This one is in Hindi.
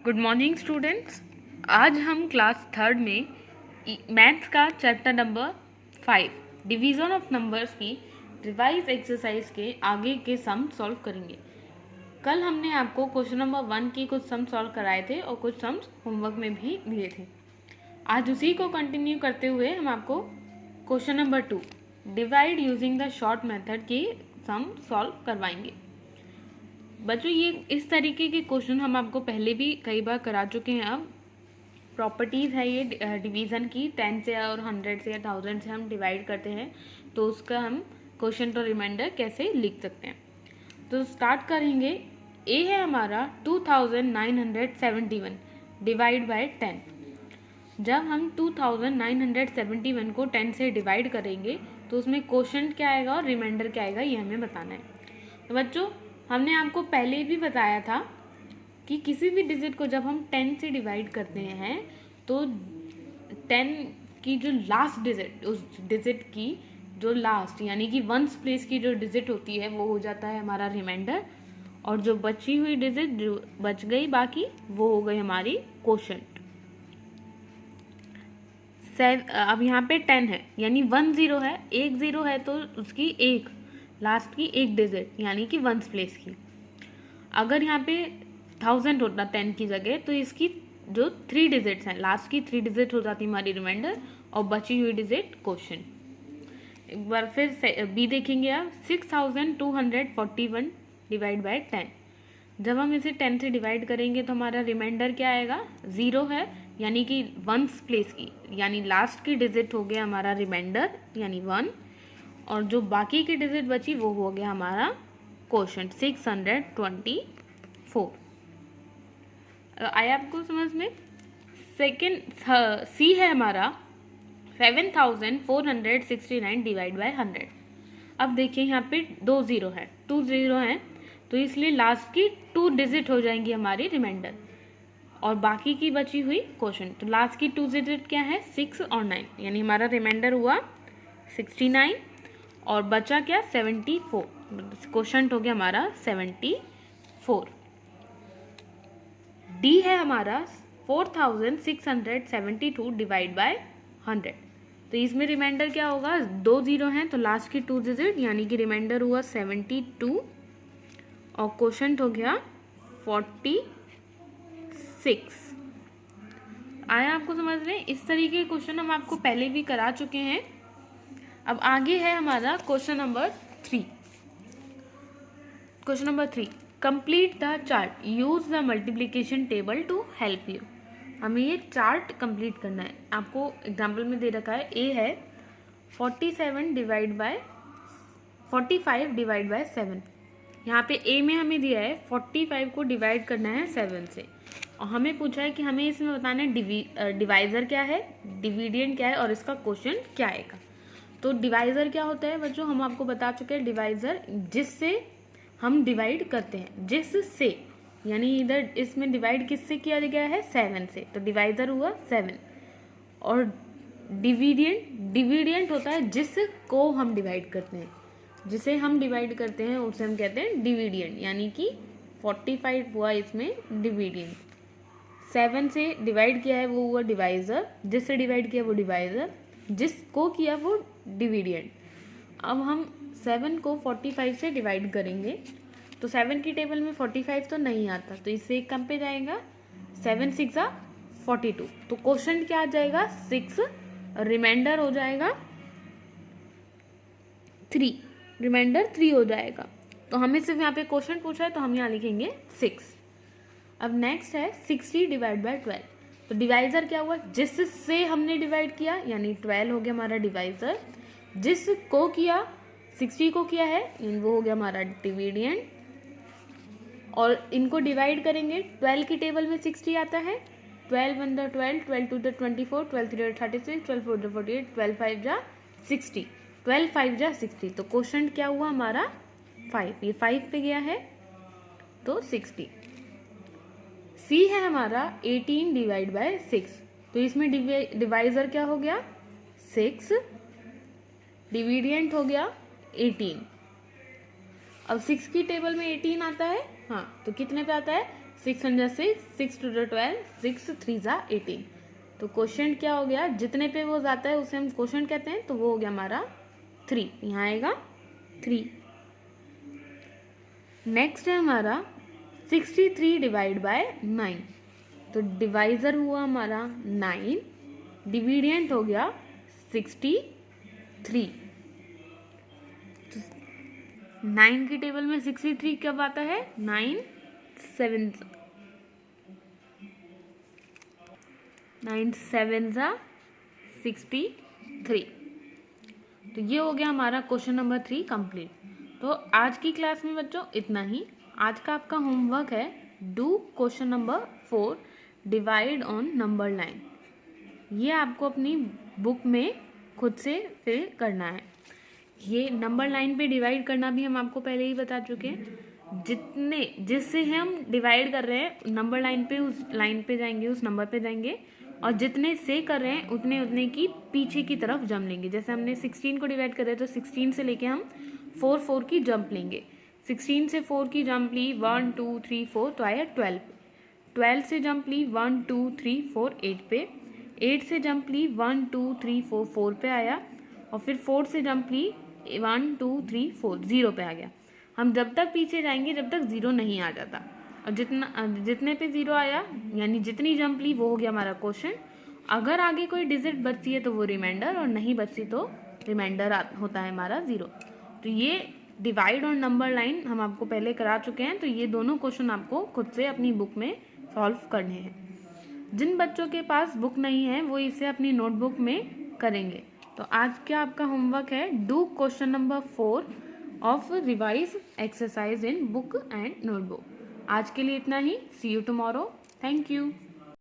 Good morning students. आज हम क्लास थर्ड में मैथ्स का chapter number 5 division of numbers की रिवाइज एक्सरसाइज के आगे के सम सॉल्व करेंगे। कल हमने आपको क्वेश्चन नंबर 1 की कुछ सम सॉल्व कराए थे और कुछ सम्स होमवर्क में भी दिए थे। आज उसी को कंटिन्यू करते हुए हम आपको question number 2 divide using the short method की सम सॉल्व करवाएंगे। बच्चों, ये इस तरीके के क्वेश्चन हम आपको पहले भी कई बार करा चुके हैं। अब प्रॉपर्टीज़ है ये डिवीज़न की, 10 से और 100 से या 1000 से हम डिवाइड करते हैं, तो उसका हम क्वेश्चन तो रिमाइंडर कैसे लिख सकते हैं। तो स्टार्ट करेंगे। ए है हमारा 2971 डिवाइड बाय 10। जब हम 2971 को 10 से डिवाइड करेंगे तो उसमें क्वेश्चन क्या आएगा और रिमाइंडर क्या आएगा, ये हमें बताना है। तो बच्चों, हमने आपको पहले भी बताया था कि किसी भी डिजिट को जब हम 10 से डिवाइड करते हैं तो 10 की जो लास्ट डिजिट, उस डिजिट की जो लास्ट यानी कि वंस प्लेस की जो डिजिट होती है वो हो जाता है हमारा रिमाइंडर, और जो बची हुई डिजिट जो बच गई बाकी वो हो गई हमारी क्वोशंट। अब यहाँ पे 10 है यानी 1 0 है, 1 0 है तो उसकी एक लास्ट की एक डिजिट यानी कि वंस प्लेस की। अगर यहाँ पे 1000 होता 10 की जगह तो इसकी जो 3 डिजिट्स हैं लास्ट की 3 डिजिट हो जाती हमारी रिमाइंडर और बची हुई डिजिट क्वोशंट। एक बार फिर बी देखेंगे आप 6241 डिवाइड बाय 10। जब हम इसे 10 से डिवाइड करेंगे तो हमारा रिमाइंडर क्या आएगा, 0 है यानी कि वंस प्लेस की यानी लास्ट की डिजिट हो गया हमारा रिमाइंडर यानी 1, और जो बाकी की डिजिट बची वो हो गया हमारा क्वोशंट 624। आया आपको समझ में। सेकेंड सी है हमारा 7469 डिवाइड बाय 100। अब देखिए यहाँ पे 2 0 है, 2 0 है तो इसलिए लास्ट की 2 डिजिट हो जाएंगी हमारी रिमाइंडर और बाकी की बची हुई क्वोशंट। तो लास्ट की 2 डिजिट क्या है, 6 और 9 यानी हमारा रिमाइंडर हुआ 69 और बचा क्या 74, क्वोशंट हो गया हमारा 74। डी है हमारा 4672 डिवाइड बाय 100। तो इसमें रिमाइंडर क्या होगा, 2 0 हैं तो लास्ट की 2 डिजिट यानी कि रिमाइंडर हुआ 72 और क्वोशंट हो गया 46। आया आपको समझ में। इस तरीके के क्वेश्चन हम आपको पहले भी करा चुके हैं। अब आगे है हमारा question number 3। Question number 3 complete the chart, use the multiplication table to help you. हमें ये चार्ट कंप्लीट करना है। आपको एग्जाम्पल में दे रखा है, ए है 45 डिवाइड बाय 7। यहाँ पे ए में हमें दिया है 45 को डिवाइड करना है 7 से, और हमें पूछा है कि हमें इसमें बताना है डिवाइजर क्या है, डिविडेंड क्या है और इसका क्वोशंट क्या आएगा। तो डिवाइजर क्या होता है बच्चों, हम आपको बता चुके हैं। डिवाइजर जिससे हम डिवाइड करते हैं, जिससे यानी इधर इसमें डिवाइड किससे किया गया है, 7 से, तो डिवाइजर हुआ 7। और डिविडेंड होता है जिसको हम डिवाइड करते हैं, जिसे हम डिवाइड करते हैं उसे हम कहते हैं डिविडेंड, यानी कि 45 हुआ इसमें डिविडेंड। 7 से डिवाइड किया है वो हुआ डिवाइजर, जिससे डिवाइड किया वो डिवाइजर, जिसको किया वो डिविडेंड। अब हम 7 को 45 से डिवाइड करेंगे तो 7 की टेबल में 45 तो नहीं आता, तो इससे एक कम पे जाएगा, 7 6 42। तो क्वोशंट क्या आ जाएगा, 6, रिमाइंडर हो जाएगा 3, रिमाइंडर 3 हो जाएगा। तो हमें सिर्फ यहाँ पे क्वोशंट पूछा है तो हम यहाँ लिखेंगे 6। अब नेक्स्ट है 60 डिवाइड बाय 12। तो डिवाइजर क्या हुआ, जिससे हमने डिवाइड किया यानी 12 हो गया हमारा डिवाइजर, जिसको किया 60 को किया है वो हो गया हमारा डिविडेंड। और इनको डिवाइड करेंगे, 12 की टेबल में 60 आता है, 12 1 12, 12 2 24, 12 3 36, 12 4 48, 12 5 60, 12 5 60। तो क्वोशंट क्या हुआ हमारा 5, ये 5 पे गया है तो 60। सी है हमारा 18 डिवाइड बाय 6। तो इसमें डिवाइजर क्या हो गया 6, डिविडेंड हो गया 18। अब 6 की टेबल में 18 आता है, हाँ, तो कितने पे आता है 6 1 जा 6, 6 2 जा 12, 6 3 जा 18। तो क्वेश्चन क्या हो गया, जितने पे वो जाता है उसे हम क्वेश्चन कहते हैं, तो वो हो गया हमारा 3, यहाँ आएगा 3। नेक्स्ट है हमारा 63 डिवाइड बाय 9। तो डिवाइजर हुआ हमारा 9, डिविडेंट हो गया 63। 9 की टेबल में 63 कब आता है, 9 7 जा 63। तो ये हो गया हमारा क्वेश्चन नंबर 3 कंप्लीट। तो आज की क्लास में बच्चों इतना ही। आज का आपका होमवर्क है do question number 4 divide on number line. ये आपको अपनी बुक में खुद से फिल करना है। ये नंबर लाइन पे डिवाइड करना भी हम आपको पहले ही बता चुके हैं। जिससे हम डिवाइड कर रहे हैं नंबर लाइन पे, उस लाइन पे जाएंगे, उस नंबर पे जाएंगे, और जितने से कर रहे हैं उतने उतने की पीछे की तरफ जंप लेंगे। जैसे हमने 16 को डिवाइड कर रहे हैं तो 16 से लेके हम 4 की जंप लेंगे। 16 से 4 की जंप ली 1 2 3 4 तो आया 12। 12 से जंप ली 1 2 3 4 8 पे। 8 से जंप ली 1 2 3 4 4 पे आया, और फिर 4 से जंप ली 1 2 3 4 0 पे आ गया। हम जब तक पीछे जाएंगे जब तक 0 नहीं आ जाता, और जितने पे 0 आया यानी जितनी जंप ली वो हो गया हमारा क्वेश्चन। अगर आगे कोई डिजिट बचती है तो वो रिमाइंडर, और नहीं बचती तो रिमाइंडर होता है हमारा 0। तो ये डिवाइड और नंबर लाइन हम आपको पहले करा चुके हैं। तो ये दोनों क्वेश्चन आपको खुद से अपनी बुक में सॉल्व करने हैं। जिन बच्चों के पास बुक नहीं है वो इसे अपनी नोटबुक में करेंगे। तो आज क्या आपका होमवर्क है, do question number 4 of revise exercise in book and notebook. आज के लिए इतना ही। सी यू टुमारो। Thank you.